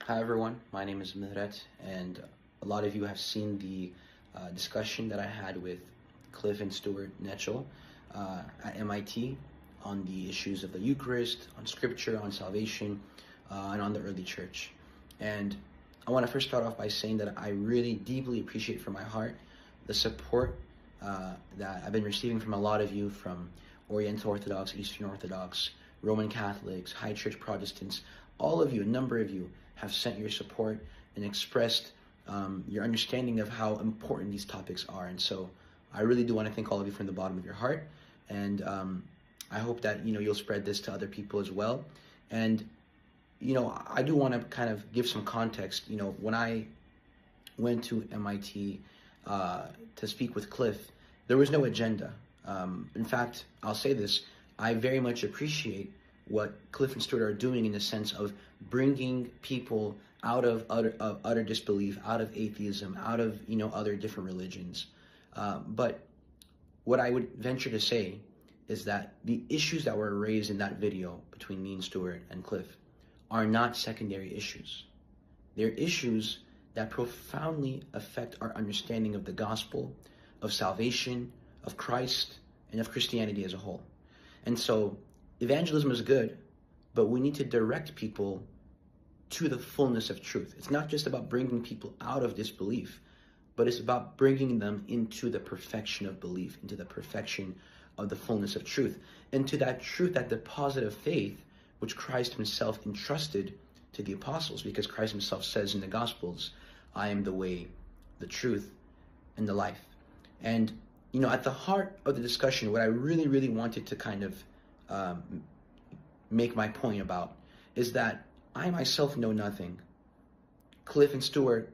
Hi everyone, my name is Mihret, and a lot of you have seen the discussion that I had with Cliff and Stuart Knechtle at MIT on the issues of the Eucharist, on Scripture, on salvation, and on the early church. And I want to first start off by saying that I really deeply appreciate from my heart the support that I've been receiving from a lot of you, from Oriental Orthodox, Eastern Orthodox, Roman Catholics, High Church Protestants. All of you, a number of you, have sent your support and expressed your understanding of how important these topics are. And so I really do want to thank all of you from the bottom of your heart. And I hope that, you'll spread this to other people as well. And, I do want to kind of give some context. When I went to MIT to speak with Cliff, there was no agenda. In fact, I'll say this, I very much appreciate what Cliff and Stuart are doing in the sense of bringing people out of utter disbelief, out of atheism, out of, other different religions. But what I would venture to say is that the issues that were raised in that video between me and Stuart and Cliff are not secondary issues. They're issues that profoundly affect our understanding of the gospel, of salvation, of Christ, and of Christianity as a whole. And so evangelism is good, but we need to direct people to the fullness of truth. It's not just about bringing people out of disbelief, but it's about bringing them into the perfection of belief, into the perfection of the fullness of truth, and to that truth, that deposit of faith, which Christ himself entrusted to the apostles, because Christ himself says in the Gospels, I am the way, the truth, and the life. And, at the heart of the discussion, what I really, really wanted to kind of make my point about is that I myself know nothing. Cliff and Stuart,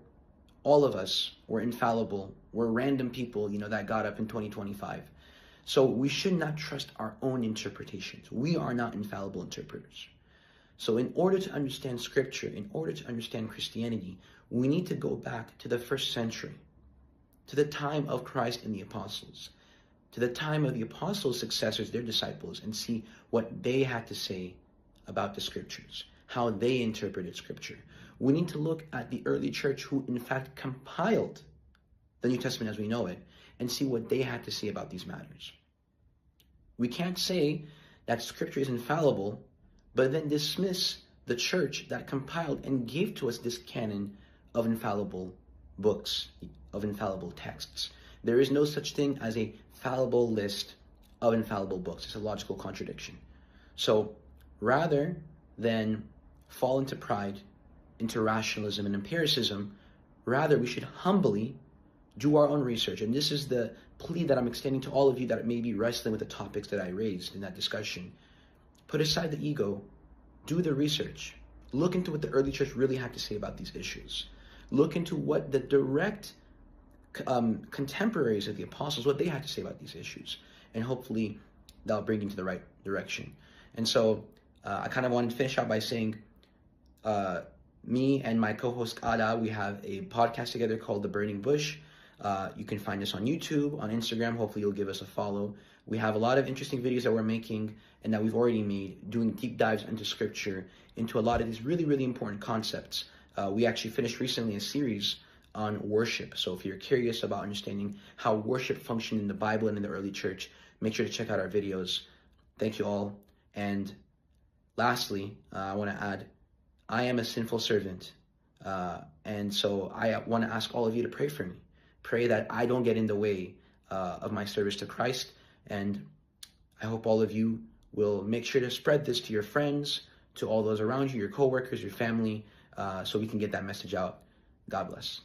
all of us were infallible. We're random people, that got up in 2025. So we should not trust our own interpretations. We are not infallible interpreters. So in order to understand Scripture, in order to understand Christianity, we need to go back to the first century, to the time of Christ and the apostles, to the time of the apostles' successors, their disciples, and see what they had to say about the Scriptures, how they interpreted Scripture. We need to look at the early church who in fact compiled the New Testament as we know it, and see what they had to say about these matters. We can't say that Scripture is infallible, but then dismiss the church that compiled and gave to us this canon of infallible books, of infallible texts. There is no such thing as a fallible list of infallible books. It's a logical contradiction. So rather than fall into pride, into rationalism and empiricism, rather we should humbly do our own research. And this is the plea that I'm extending to all of you that may be wrestling with the topics that I raised in that discussion. Put aside the ego, do the research. Look into what the early church really had to say about these issues. Look into what the direct contemporaries of the apostles, what they had to say about these issues. And hopefully that'll bring you to the right direction. And so I kind of wanted to finish out by saying, me and my co-host Ada, we have a podcast together called The Burning Bush. You can find us on YouTube, on Instagram. Hopefully you'll give us a follow. We have a lot of interesting videos that we're making and that we've already made, doing deep dives into Scripture, into a lot of these really, really important concepts. We actually finished recently a series on worship. So if you're curious about understanding how worship functioned in the Bible and in the early church, make sure to check out our videos. Thank you all. And lastly, I want to add, I am a sinful servant. And so I want to ask all of you to pray for me. Pray that I don't get in the way of my service to Christ. And I hope all of you will make sure to spread this to your friends, to all those around you, your coworkers, your family, so we can get that message out. God bless.